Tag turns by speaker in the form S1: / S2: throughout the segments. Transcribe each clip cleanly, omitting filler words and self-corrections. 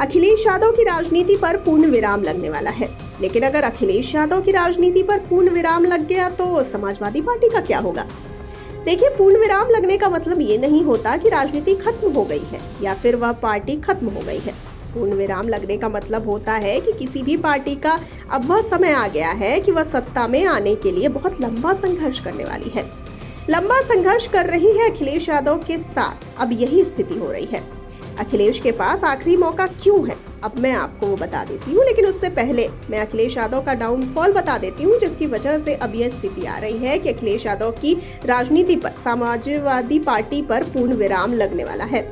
S1: अखिलेश यादव की राजनीति पर पूर्ण विराम लगने वाला है। लेकिन अगर अखिलेश यादव की राजनीति पर पूर्ण विराम लग गया तो समाजवादी पार्टी का क्या होगा? देखिए, पूर्ण विराम लगने का मतलब ये नहीं होता कि राजनीति खत्म हो गई है या फिर वह पार्टी खत्म हो गई है। पूर्ण विराम लगने का मतलब होता है कि किसी भी पार्टी का अब वह समय आ गया है कि वह सत्ता में आने के लिए बहुत लंबा संघर्ष करने वाली है। लंबा संघर्ष कर रही है अखिलेश यादव के साथ अब यही स्थिति हो रही है। अखिलेश के पास आखिरी मौका क्यों है, अब मैं आपको वो बता देती हूँ, लेकिन उससे पहले मैं अखिलेश यादव का डाउनफॉल बता देती हूँ, जिसकी वजह से अब यह स्थिति आ रही है कि अखिलेश यादव की राजनीति पर समाजवादी पार्टी पर पूर्ण विराम लगने वाला है।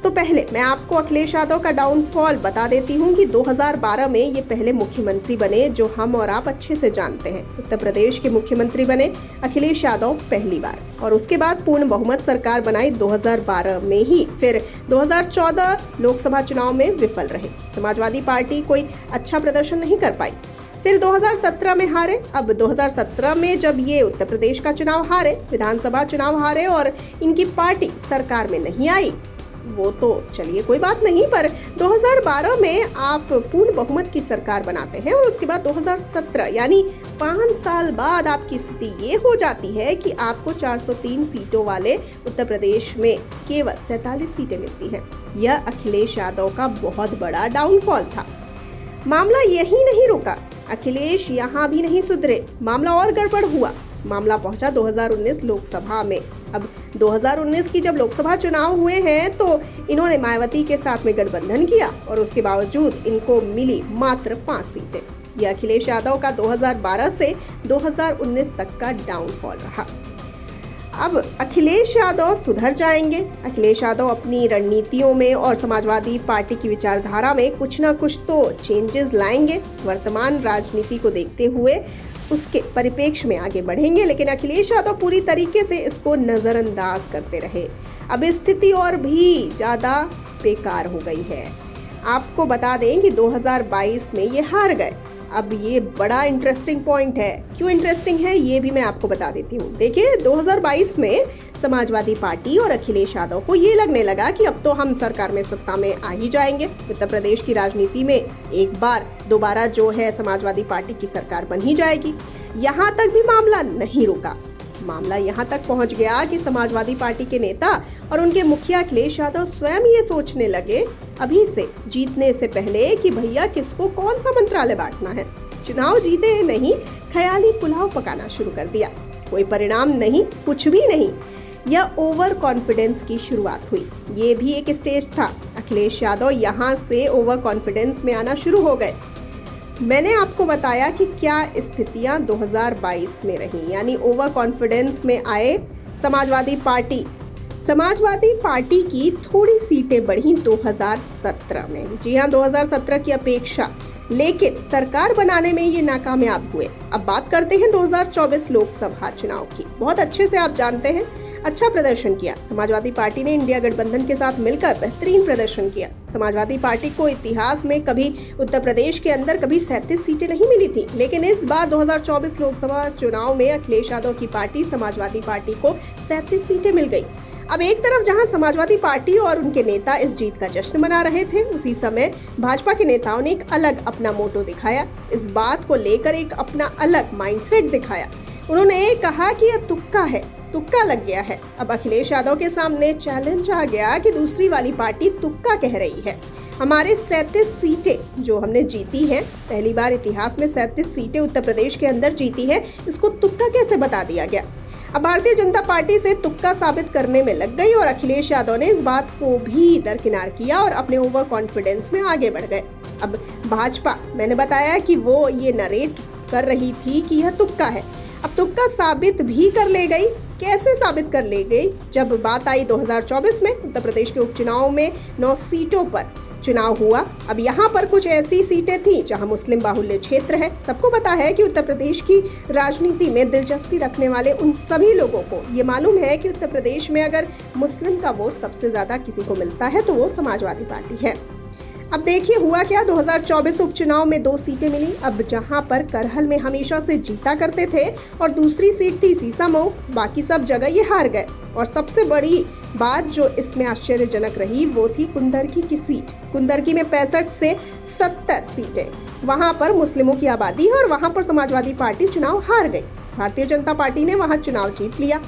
S1: तो पहले मैं आपको अखिलेश यादव का डाउनफॉल बता देती हूँ कि 2012 में ये पहले मुख्यमंत्री बने, जो हम और आप अच्छे से जानते हैं। उत्तर प्रदेश के मुख्यमंत्री बने अखिलेश यादव पहली बार, और उसके बाद पूर्ण बहुमत सरकार बनाई 2012 में ही। फिर 2014 लोकसभा चुनाव में विफल रहे, समाजवादी पार्टी कोई अच्छा प्रदर्शन नहीं कर पाई। फिर 2017 में हारे। अब 2017 में जब ये उत्तर प्रदेश का चुनाव हारे, विधानसभा चुनाव हारे और इनकी पार्टी सरकार में नहीं आई, वो तो चलिए कोई बात नहीं, पर 2012 में आप पूर्ण बहुमत की सरकार बनाते हैं और उसके बाद 2017 यानी 5 साल बाद आपकी स्थिति ये हो जाती है कि आपको 403 सीटों वाले उत्तर प्रदेश में केवल 47 सीटें मिलती हैं। यह अखिलेश यादव का बहुत बड़ा डाउनफॉल था। मामला यही नहीं रुका, अखिलेश यहाँ भी नहीं सुधरे, मामला और गड़बड़ हुआ। मामला पहुंचा 2019 लोकसभा में। अब 2019 की जब लोकसभा चुनाव हुए हैं तो इन्होंने मायावती के साथ में गठबंधन किया और उसके बावजूद इनको मिली मात्र 5 सीटें। यह अखिलेश यादव का 2012 से 2019 तक का डाउनफॉल रहा। अब अखिलेश यादव सुधर जाएंगे। अखिलेश यादव अपनी रणनीतियों में और समाजवादी पार्टी की विचारधारा में कुछ ना कुछ तो चेंजेस लाएंगे। वर्तमान राजनीति को देखते हुए उसके परिप्रेक्ष्य में आगे बढ़ेंगे, लेकिन अखिलेश यादव पूरी तरीके से इसको नजरअंदाज करते रहे। अब स्थिति और भी ज्यादा बेकार हो गई है। आपको बता दें कि 2022 में ये हार गए। अब ये बड़ा इंटरेस्टिंग पॉइंट है। क्यों इंटरेस्टिंग है ये भी मैं आपको बता देती हूँ। देखिए, 2022 में समाजवादी पार्टी और अखिलेश यादव को ये लगने लगा कि अब तो हम सरकार में सत्ता में आ ही जाएंगे। उत्तर प्रदेश की राजनीति में एक बार दोबारा जो है समाजवादी पार्टी की सरकार बन ही जाएगी। यहाँ तक भी मामला नहीं रुका। मामला यहाँ तक पहुँच गया कि समाजवादी पार्टी के नेता और उनके मुखिया अखिलेश यादव स्वयं ये सोचने लगे अभी से, जीतने से पहले, कि भैया किसको कौन सा मंत्रालय बांटना है। चुनाव जीते नहीं, ख्याली पुलाव पकाना शुरू कर दिया। कोई परिणाम नहीं, कुछ भी नहीं। यह ओवर कॉन्फिडेंस की शुरुआत हुई। ये भी एक स्टेज था। अखिलेश यादव यहाँ से ओवर कॉन्फिडेंस में आना शुरू हो गए। मैंने आपको बताया कि क्या स्थितियां 2022 में रही, यानी ओवर कॉन्फिडेंस में आए समाजवादी पार्टी की थोड़ी सीटें बढ़ी 2017 में। जी हाँ, 2017 की अपेक्षा, लेकिन सरकार बनाने में ये नाकामयाब हुए। अब बात करते हैं 2024 लोकसभा चुनाव की। बहुत अच्छे से आप जानते हैं, अच्छा प्रदर्शन किया। समाजवादी पार्टी ने इंडिया गठबंधन के साथ मिलकर बेहतरीन प्रदर्शन किया। समाजवादी पार्टी को इतिहास में कभी उत्तर प्रदेश के अंदर कभी 37 सीटें नहीं मिली थी, लेकिन इस बार 2024 लोकसभा चुनाव में अखिलेश यादव की पार्टी समाजवादी पार्टी को 37 सीटें मिल गई। अब एक तरफ जहां समाजवादी पार्टी और उनके नेता इस जीत का जश्न मना रहे थे, उसी समय भाजपा के नेताओं ने एक अलग अपना मोटो दिखाया। इस बात को लेकर एक अपना अलग माइंडसेट दिखाया। उन्होंने कहा कि यह तुक्का है, तुक्का लग गया है। अब अखिलेश यादव के सामने चैलेंज आ गया कि दूसरी वाली पार्टी तुक्का कह रही है। हमारे 37 सीटें जो हमने जीती हैं, पहली बार इतिहास में 37 सीटें उत्तर प्रदेश के अंदर जीती हैं, इसको तुक्का कैसे बता दिया गया। अब भारतीय जनता पार्टी से तुक्का साबित करने में लग गई और अखिलेश यादव ने इस बात को भी दरकिनार किया और अपने ओवर कॉन्फिडेंस में आगे बढ़ गए। अब भाजपा, मैंने बताया कि वो ये नरेट कर रही थी कि यह तुक्का है। अब तुक्का साबित भी कर ले गई। कैसे साबित कर ले गई? जब बात आई 2024 में उत्तर प्रदेश के उपचुनाव में 9 सीटों पर चुनाव हुआ। अब यहाँ पर कुछ ऐसी सीटें थी जहाँ मुस्लिम बाहुल्य क्षेत्र है। सबको पता है कि उत्तर प्रदेश की राजनीति में दिलचस्पी रखने वाले उन सभी लोगों को ये मालूम है कि उत्तर प्रदेश में अगर मुस्लिम का वोट सबसे ज्यादा किसी को मिलता है तो वो समाजवादी पार्टी है। अब देखिए हुआ क्या, 2024 उपचुनाव में 2 सीटें मिली। अब जहां पर करहल में हमेशा से जीता करते थे और दूसरी सीट थी सीसामऊ, बाकी सब जगह ये हार गए। और सबसे बड़ी बात जो इसमें आश्चर्यजनक रही वो थी कुंदरकी की सीट। कुंदरकी में 65 से 70 सीटें, वहां पर मुस्लिमों की आबादी है और वहां पर समाजवादी पार्टी चुनाव हार गई। भारतीय जनता पार्टी ने वहां चुनाव जीत लिया।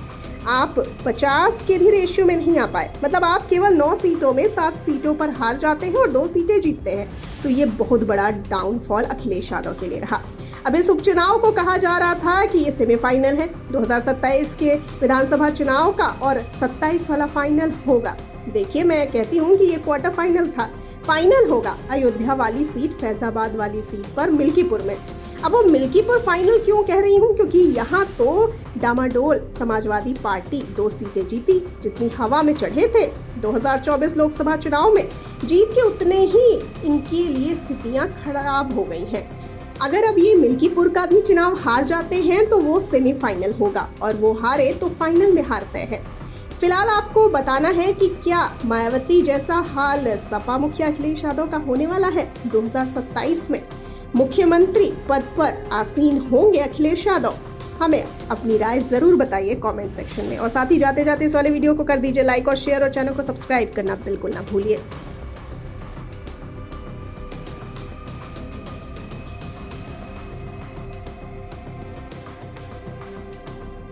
S1: आप 50 के भी रेशियो में नहीं आ पाए, मतलब आप केवल 9 सीटों में 7 सीटों पर हार जाते हैं और 2 सीटें जीतते हैं। तो ये बहुत बड़ा डाउनफॉल अखिलेश यादव के लिए रहा। अब इस उपचुनाव को कहा जा रहा था कि ये सेमीफाइनल है 2027 के विधानसभा चुनाव का और 27 वाला फाइनल होगा। देखिए मैं कहती हूँ कि ये क्वार्टर फाइनल था, फाइनल होगा अयोध्या वाली सीट, फैजाबाद वाली सीट पर मिल्कीपुर में। अब वो मिल्कीपुर फाइनल क्यों कह रही हूँ, क्योंकि यहाँ तो डामाडोल समाजवादी पार्टी 2 सीटें जीती, जितनी हवा में चढ़े थे 2024 लोकसभा चुनाव में, जीत के उतने ही इनके लिए स्थितियां खराब हो गई हैं। अगर अब ये मिल्कीपुर का भी चुनाव हार जाते हैं तो वो सेमीफाइनल होगा और वो हारे तो फाइनल में हारते हैं। फिलहाल आपको बताना है कि क्या मायावती जैसा हाल सपा मुखिया अखिलेश यादव का होने वाला है। 2027 में मुख्यमंत्री पद पर आसीन होंगे अखिलेश यादव। हमें अपनी राय जरूर बताइए कमेंट सेक्शन में और साथ ही जाते जाते इस वाले वीडियो को कर दीजिए लाइक और शेयर और चैनल को सब्सक्राइब करना बिल्कुल ना भूलिए।